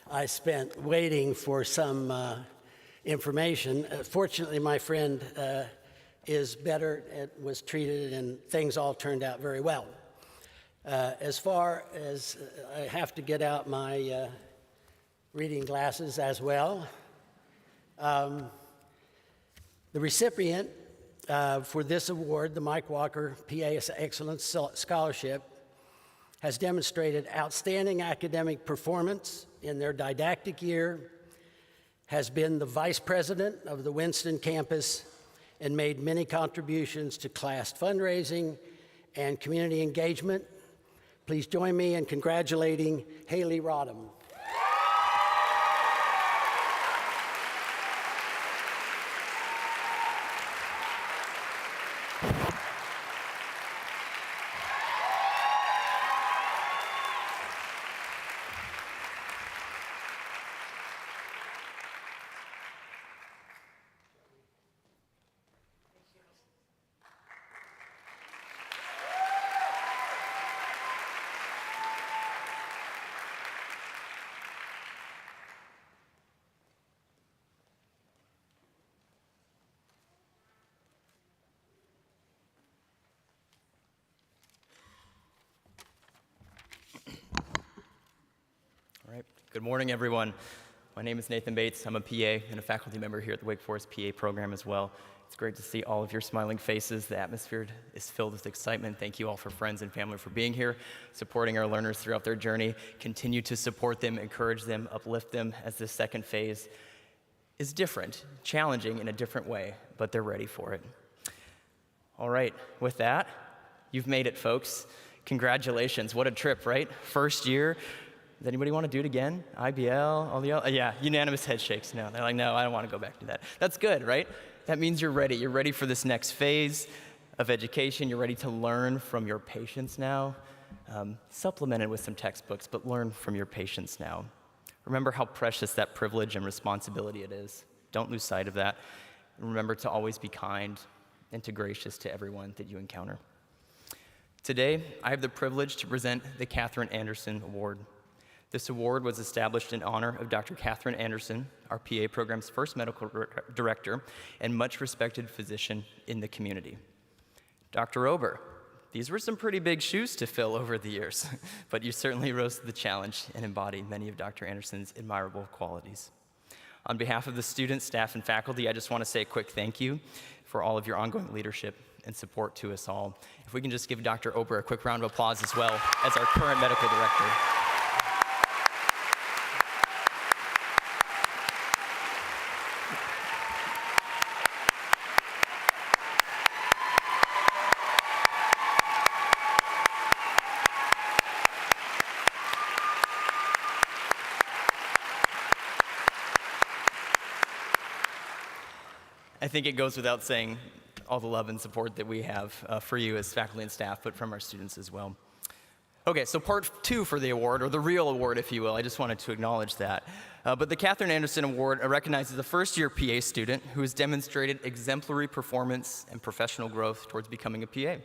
I spent waiting for some information. Fortunately, my friend is better, was treated, and things all turned out very well. As far as I have to get out my reading glasses as well. The recipient for this award, the Mike Walker PA Excellence Scholarship, has demonstrated outstanding academic performance in their didactic year, has been the vice president of the Winston campus, and made many contributions to class fundraising and community engagement. Please join me in congratulating Haley Rodham. All right. Good morning, everyone. My name is Nathan Bates. I'm a PA and a faculty member here at the Wake Forest PA program as well. It's great to see all of your smiling faces. The atmosphere is filled with excitement. Thank you all for friends and family for being here, supporting our learners throughout their journey. Continue to support them, encourage them, uplift them as this second phase is different, challenging in a different way, but they're ready for it. All right, with that, you've made it, folks. Congratulations. What a trip, right? First year. Does anybody want to do it again? IBL, all the other? Yeah, unanimous head shakes. No, they're like, no, I don't want to go back to that. That's good, right? That means you're ready. You're ready for this next phase of education. You're ready to learn from your patients now, supplemented with some textbooks, but learn from your patients now. Remember how precious that privilege and responsibility it is. Don't lose sight of that. And remember to always be kind and to gracious to everyone that you encounter. Today, I have the privilege to present the Katherine Anderson Award. This award was established in honor of Dr. Katherine Anderson, our PA program's first medical director and much respected physician in the community. Dr. Ober, these were some pretty big shoes to fill over the years, but you certainly rose to the challenge and embodied many of Dr. Anderson's admirable qualities. On behalf of the students, staff, and faculty, I just want to say a quick thank you for all of your ongoing leadership and support to us all. If we can just give Dr. Ober a quick round of applause as well as our current medical director. I think it goes without saying all the love and support that we have for you as faculty and staff, but from our students as well. Okay, so part 2 for the award, or the real award, if you will. I just wanted to acknowledge that. But the Katherine Anderson Award recognizes a first-year PA student who has demonstrated exemplary performance and professional growth towards becoming a PA.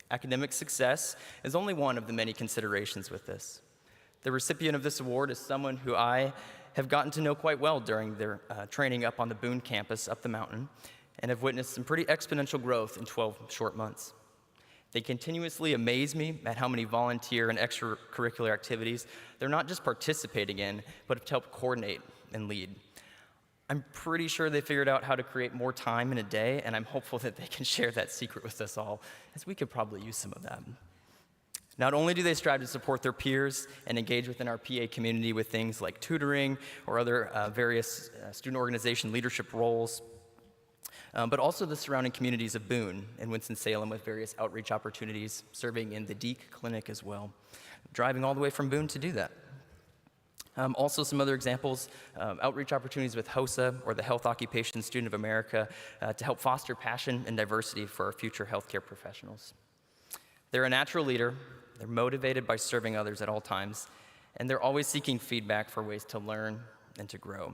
Academic success is only one of the many considerations with this. The recipient of this award is someone who I have gotten to know quite well during their training up on the Boone campus up the mountain. and have witnessed some pretty exponential growth in 12 short months. They continuously amaze me at how many volunteer and extracurricular activities they're not just participating in, but have helped coordinate and lead. I'm pretty sure they figured out how to create more time in a day, and I'm hopeful that they can share that secret with us all, as we could probably use some of that. Not only do they strive to support their peers and engage within our PA community with things like tutoring or other various student organization leadership roles, but also the surrounding communities of Boone and Winston-Salem with various outreach opportunities, serving in the DEEC clinic as well, driving all the way from Boone to do that. Also some other examples, outreach opportunities with HOSA, or the Health Occupation Student of America, to help foster passion and diversity for our future healthcare professionals. They're a natural leader, they're motivated by serving others at all times, and they're always seeking feedback for ways to learn and to grow.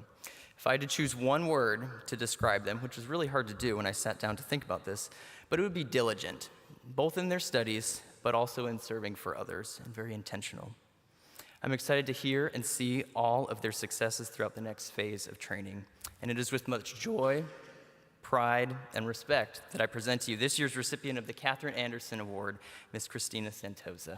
If I had to choose one word to describe them, which was really hard to do when I sat down to think about this, but it would be diligent, both in their studies, but also in serving for others, and very intentional. I'm excited to hear and see all of their successes throughout the next phase of training, and it is with much joy, pride, and respect that I present to you this year's recipient of the Katherine Anderson Award, Ms. Christina Santosa.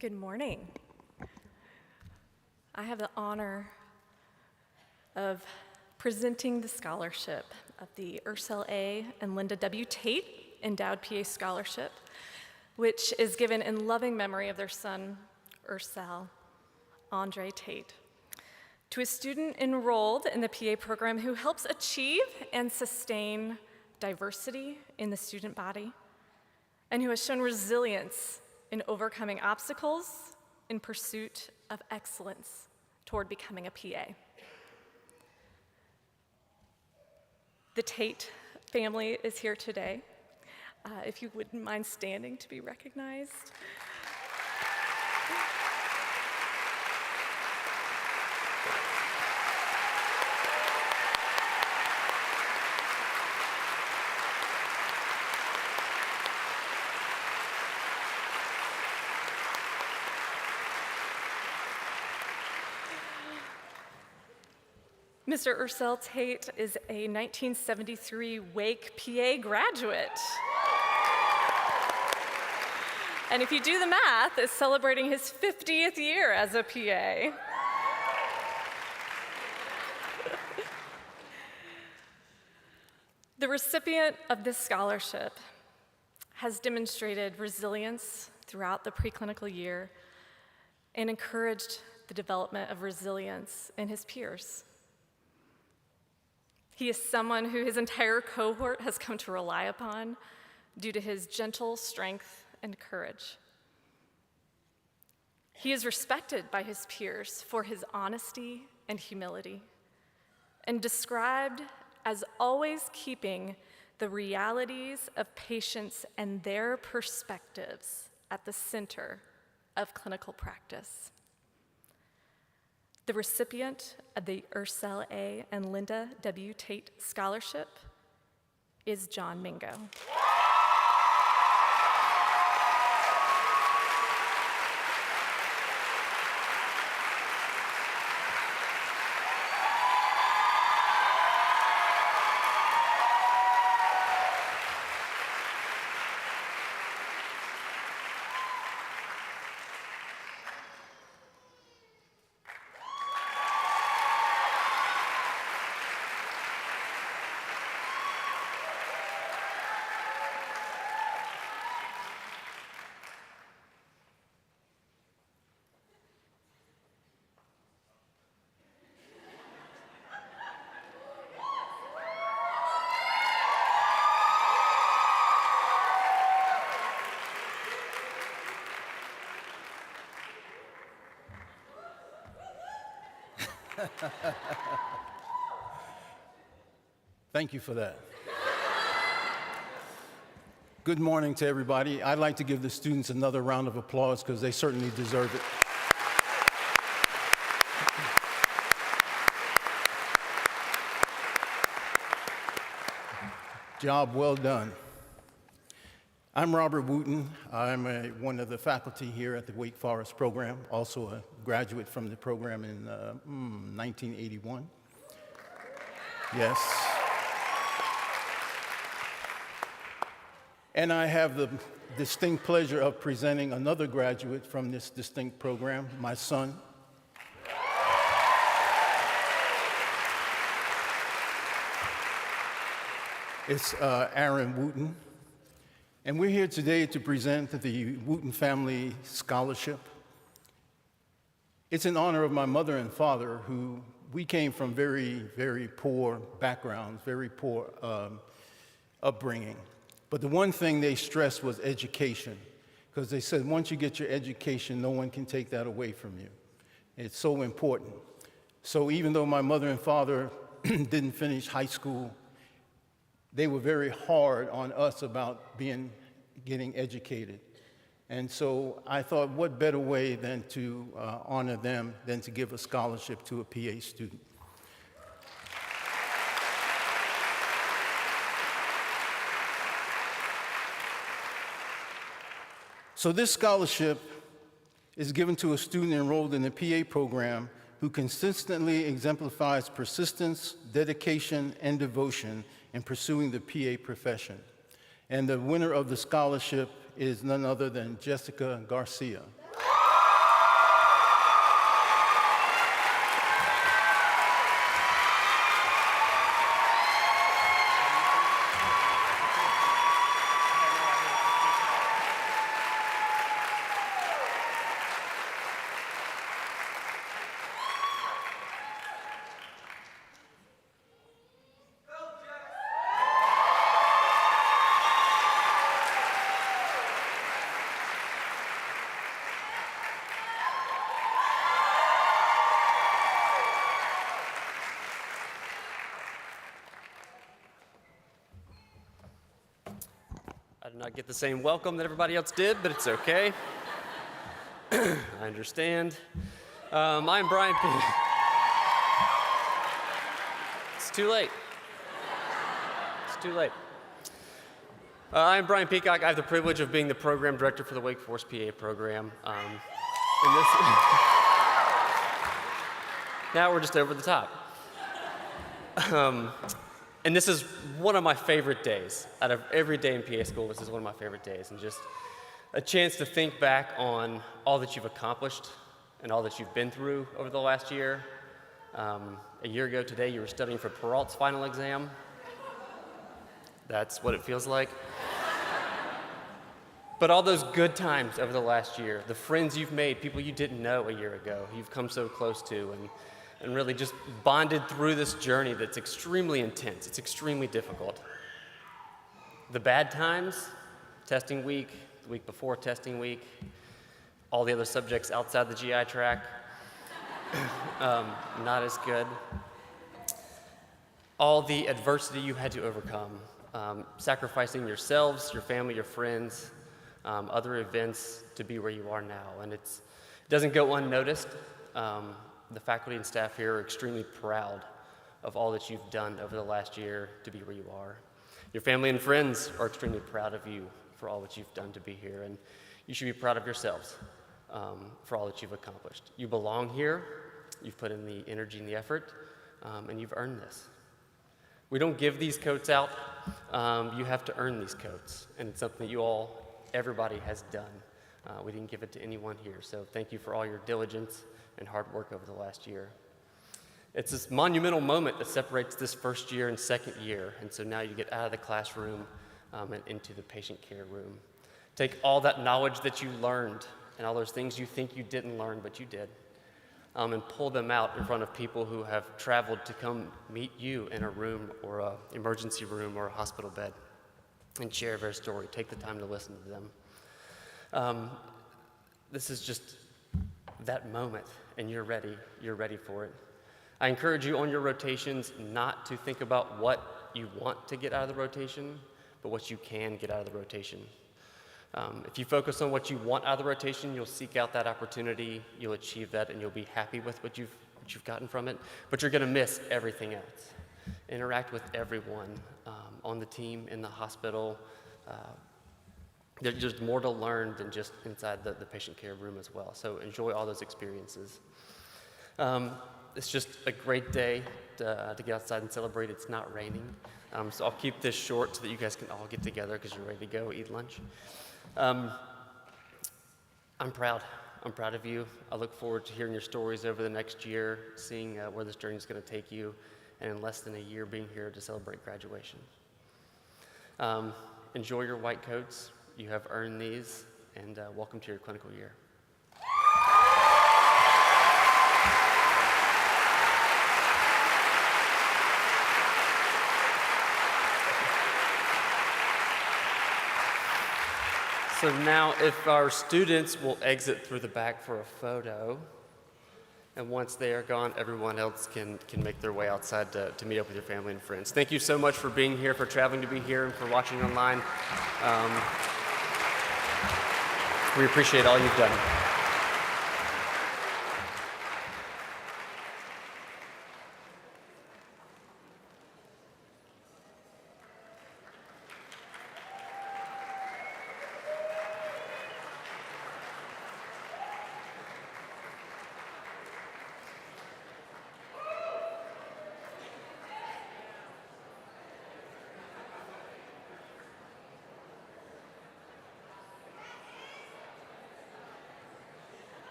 Good morning. I have the honor of presenting the scholarship of the Ursel A. and Linda W. Tate Endowed PA Scholarship, which is given in loving memory of their son, Ursel Andre Tate, to a student enrolled in the PA program who helps achieve and sustain diversity in the student body, and who has shown resilience in overcoming obstacles in pursuit of excellence toward becoming a PA. The Tate family is here today. If you wouldn't mind standing to be recognized. Mr. Ursel Tate is a 1973 Wake PA graduate. And if you do the math, is celebrating his 50th year as a PA. The recipient of this scholarship has demonstrated resilience throughout the preclinical year and encouraged the development of resilience in his peers. He is someone who his entire cohort has come to rely upon due to his gentle strength and courage. He is respected by his peers for his honesty and humility, and described as always keeping the realities of patients and their perspectives at the center of clinical practice. The recipient of the Ursel A. and Linda W. Tate Scholarship is John Mingo. Thank you for that. Good morning to everybody. I'd like to give the students another round of applause because they certainly deserve it. Job well done. I'm Robert Wooten. I'm one of the faculty here at the Wake Forest program, also a graduate from the program in 1981. Yes. And I have the distinct pleasure of presenting another graduate from this distinct program, my son. It's Aaron Wooten. And we're here today to present the Wooten Family Scholarship. It's in honor of my mother and father, who we came from very, very poor backgrounds, very poor upbringing. But the one thing they stressed was education, because they said once you get your education, no one can take that away from you. It's so important. So even though my mother and father didn't finish high school, they were very hard on us about getting educated. And so I thought, what better way than to honor them than to give a scholarship to a PA student. So this scholarship is given to a student enrolled in the PA program who consistently exemplifies persistence, dedication, and devotion in pursuing the PA profession. And the winner of the scholarship is none other than Jessica Garcia. I did not get the same welcome that everybody else did, but it's okay. I understand. I'm Brian P. It's too late. It's too late. I'm Brian Peacock. I have the privilege of being the program director for the Wake Forest PA program. Now we're just over the top. And this is one of my favorite days. Out of every day in PA school, this is one of my favorite days. And just a chance to think back on all that you've accomplished and all that you've been through over the last year. A year ago today, you were studying for Peralt's final exam. That's what it feels like. But all those good times over the last year, the friends you've made, people you didn't know a year ago, you've come so close to, and really just bonded through this journey that's extremely intense. It's extremely difficult. The bad times, testing week, the week before testing week, all the other subjects outside the GI track, not as good. All the adversity you had to overcome, sacrificing yourselves, your family, your friends, other events to be where you are now. And it doesn't go unnoticed. The faculty and staff here are extremely proud of all that you've done over the last year to be where you are. Your family and friends are extremely proud of you for all that you've done to be here, and you should be proud of yourselves for all that you've accomplished. You belong here, you've put in the energy and the effort, and you've earned this. We don't give these coats out. You have to earn these coats, and it's something that everybody has done. We didn't give it to anyone here, so thank you for all your diligence and hard work over the last year. It's this monumental moment that separates this first year and second year, and so now you get out of the classroom and into the patient care room. Take all that knowledge that you learned and all those things you think you didn't learn, but you did, and pull them out in front of people who have traveled to come meet you in a room or an emergency room or a hospital bed and share their story. Take the time to listen to them. This is just that moment, and you're ready for it. I encourage you on your rotations not to think about what you want to get out of the rotation, but what you can get out of the rotation. If you focus on what you want out of the rotation, you'll seek out that opportunity, you'll achieve that, and you'll be happy with what you've gotten from it, but you're gonna miss everything else. Interact with everyone on the team, in the hospital. There's just more to learn than just inside the patient care room as well, so enjoy all those experiences. It's just a great day to get outside and celebrate. It's not raining, so I'll keep this short so that you guys can all get together because you're ready to go eat lunch. I'm proud. I'm proud of you. I look forward to hearing your stories over the next year, seeing where this journey is going to take you, and in less than a year being here to celebrate graduation. Enjoy your white coats. You have earned these, and welcome to your clinical year. So now if our students will exit through the back for a photo, and once they are gone, everyone else can make their way outside to meet up with your family and friends. Thank you so much for being here, for traveling to be here, and for watching online. We appreciate all you've done.